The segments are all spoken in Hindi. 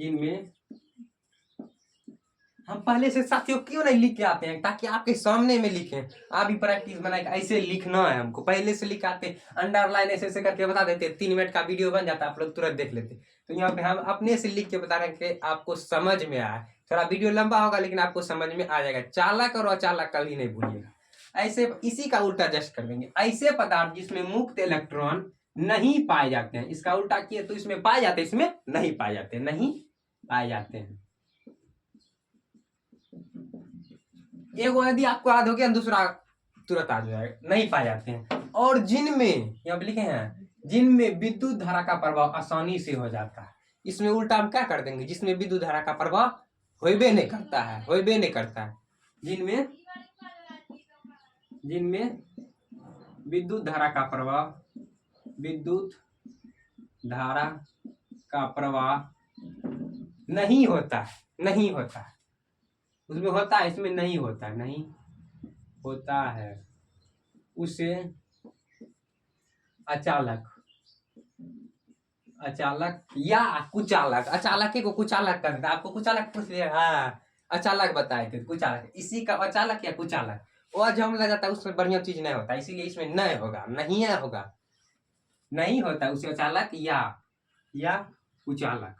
जिनमें हम पहले से साथियों क्यों नहीं लिख के आते हैं, ताकि आपके सामने में लिखें। आप भी प्रैक्टिस बनाए, ऐसे लिखना है हमको, पहले से लिख आते, अंडरलाइन ऐसे ऐसे करके बता देते, 3 मिनट का वीडियो बन जाता, आप लोग तुरंत देख लेते। तो यहाँ पे हम अपने से लिख के बता रहे हैं कि आपको समझ में आए। थोड़ा वीडियो लंबा होगा लेकिन आपको समझ में आ जाएगा। चालक और अचालक कभी नहीं भूलिएगा। ऐसे इसी का उल्टा जस्ट कर देंगे, ऐसे पदार्थ जिसमें मुक्त इलेक्ट्रॉन नहीं पाए जाते हैं, इसका उल्टा किए तो इसमें पाए जाते हैं, इसमें नहीं पाए जाते, नहीं पाए जाते हैं। एगो यदि आपको याद हो गया, दूसरा तुरंत आ जाएगा, नहीं पाए जाते हैं। और जिनमें यहाँ पे लिखे हैं, जिनमें विद्युत धारा का प्रभाव आसानी से हो जाता है, इसमें उल्टा हम क्या कर देंगे, जिसमें विद्युत धारा का प्रभाव होबे नहीं करता है, होबे नहीं करता है। जिनमें विद्युत धारा का प्रवाह, विद्युत धारा का प्रवाह नहीं होता है, नहीं होता है। उसमें होता है, इसमें नहीं होता है, नहीं होता है। उसे अचालक, अचालक या कुचालक, अचालक को कुचालक कर देता। आपको कुचालक पूछ लिया, हाँ अचालक बताए थे, कुचालक, इसी का अचालक या कुचालक। और जो हम लग जाता है उसमें बढ़िया चीज नहीं होता, इसीलिए इसमें नहीं होगा, नहीं है होगा, नहीं होता, उसे अचालक या कुचालक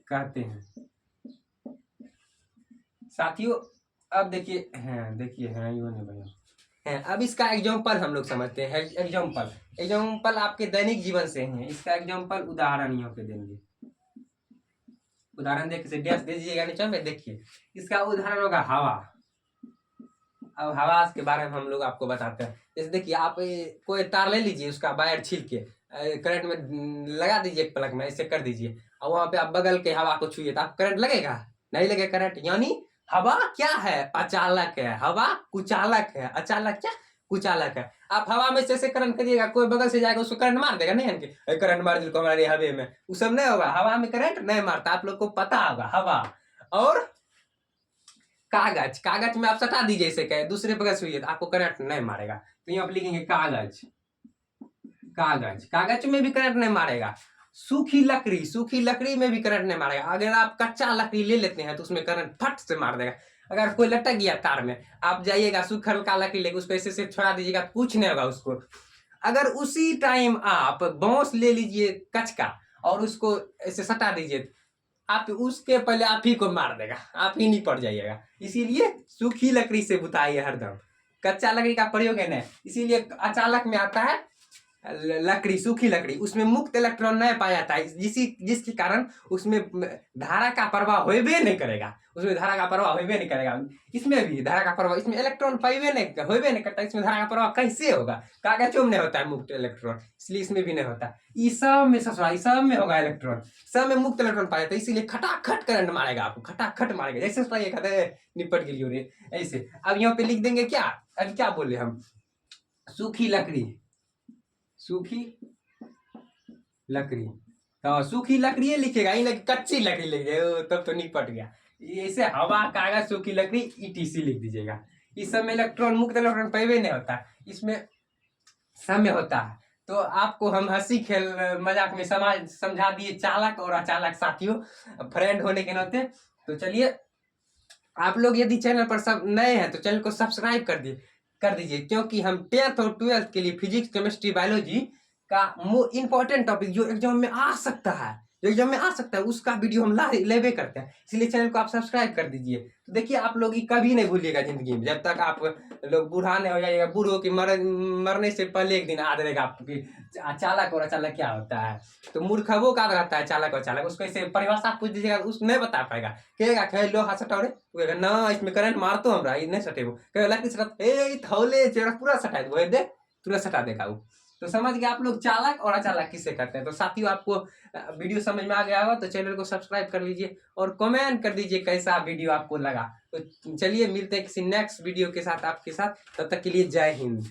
कहते हैं साथियों। अब देखिए हैं, देखिए हैं, यो नहीं भैया है। अब इसका एग्जाम्पल हम लोग समझते हैं। एग्जाम्पल आपके दैनिक जीवन से हैं। इसका एग्जाम्पल उदाहरण यहाँ पे देंगे, उदाहरण देखिए, डैश दे दीजिएगा नीचे में, देखिए इसका उदाहरण होगा हवा। अब हवा के बारे में हम लोग आपको बताते हैं। जैसे देखिए, आप कोई तार ले लीजिए, उसका वायर छील के करंट में लगा दीजिए, एक प्लग में ऐसे कर दीजिए, और वहां पे आप बगल के हवा को छुइए तो आप करंट लगेगा, नहीं लगेगा करंट। यानी हवा क्या है, अचालक है। हवा कुचालक है, अचालक क्या, कुचालक है। आप हवा में से करंट करिएगा, कोई बगल से जाएगा उसको करंट मार देगा, नहीं करंट मार दिल को हमारे हवे में, वो सब नहीं होगा। हवा में करंट नहीं मारता, आप लोग को पता होगा। हवा और कागज, कागज में आप सटा दीजिए, इसे कहे दूसरे बगल से हुई तो आपको करंट नहीं मारेगा। तो यहाँ पे लिखेंगे कागज, कागज, कागज में भी करंट नहीं मारेगा। सूखी लकड़ी, सूखी लकड़ी में भी करंट नहीं मारेगा। अगर आप कच्चा लकड़ी ले लेते हैं तो उसमें करंट फट से मार देगा। अगर कोई लटक गया तार में, आप जाइएगा सूखल का लकड़ी लेके उसको ऐसे से छोड़ा दीजिएगा, कुछ नहीं होगा उसको। अगर उसी टाइम आप बांस ले लीजिए कच का और उसको ऐसे सटा दीजिए, आप उसके पहले आप ही को मार देगा, आप ही नहीं पड़ जाइएगा। इसीलिए सूखी लकड़ी से बुताइए हरदम, कच्चा लकड़ी का प्रयोग है नहीं। इसीलिए अचालक में आता है लकड़ी, सूखी लकड़ी, उसमें मुक्त इलेक्ट्रॉन नहीं पाया जाता है, जिसके कारण उसमें धारा का प्रवाह होबे नहीं करेगा, उसमें धारा का प्रवाह होबे नहीं करेगा। इसमें भी धारा का प्रवाह, इसमें इलेक्ट्रॉन पाइबे नहीं, होबे नहीं करता, इसमें धारा का प्रवाह कैसे होगा। कागजों में नहीं होता है मुक्त इलेक्ट्रॉन, इसलिए इसमें भी नहीं होता। इस सब में ससुराल, सब में होगा इलेक्ट्रॉन, सब में मुक्त इलेक्ट्रॉन पाया जाता है, इसीलिए खटाखट करंट मारेगा आपको, खटाखट मारेगा। जैसे कहते निपट गई रे ऐसे। अब यहाँ पे लिख देंगे क्या, अब क्या बोले हम, सूखी लकड़ी, सूखी लकड़ी, तो सूखी लकड़ी लिखेगा, कच्ची लकड़ी लिखेगा, तब तो निपट गया। ऐसे हवा, कागज, सूखी लकड़ी, ईटीसी लिख दीजिएगा। इस सब में इलेक्ट्रॉन, मुक्त इलेक्ट्रॉन पैवे नहीं होता, इसमें सब में होता है। तो आपको हम हंसी खेल मजाक में समझा दिए चालक और अचालक साथियों, फ्रेंड होने के नाते। तो चलिए, आप लोग यदि चैनल पर सब नए हैं तो चैनल को सब्सक्राइब कर दीजिए, क्योंकि हम 10th और 12th के लिए फिजिक्स, केमिस्ट्री, बायोलॉजी का इंपॉर्टेंट टॉपिक जो एग्जाम में आ सकता है, जो एग्जाम में आ सकता है, उसका वीडियो हम लेवे करते हैं। इसलिए चैनल को आप सब्सक्राइब कर दीजिए। तो देखिए, आप लोग कभी नहीं भूलिएगा जिंदगी में, जब तक आप लोग बूढ़ा नहीं हो जाइएगा, बूढ़ों की मरने से पहले एक दिन याद रहेगा आपको कि चालक और अचालक क्या होता है। तो मूर्खों का रहता है चालक और अचालक, उसको ऐसे परिभाषा पूछ दीजिएगा, उस नहीं बता पाएगा, कहेगा कहे लो हाथ सटाओ रे, ना इसमें करंट मार तो हमरा नहीं सटेबो, कहेगा लकड़ी सटा थौले पूरा सटा दे, तुरंत सटा देगा वो। तो समझ गए आप लोग चालक और अचालक किसे करते हैं। तो साथियों, आपको वीडियो समझ में आ गया होगा तो चैनल को सब्सक्राइब कर लीजिए और कमेंट कर दीजिए कैसा वीडियो आपको लगा। तो चलिए, मिलते हैं किसी नेक्स्ट वीडियो के साथ आपके साथ, तब तक के लिए जय हिंद।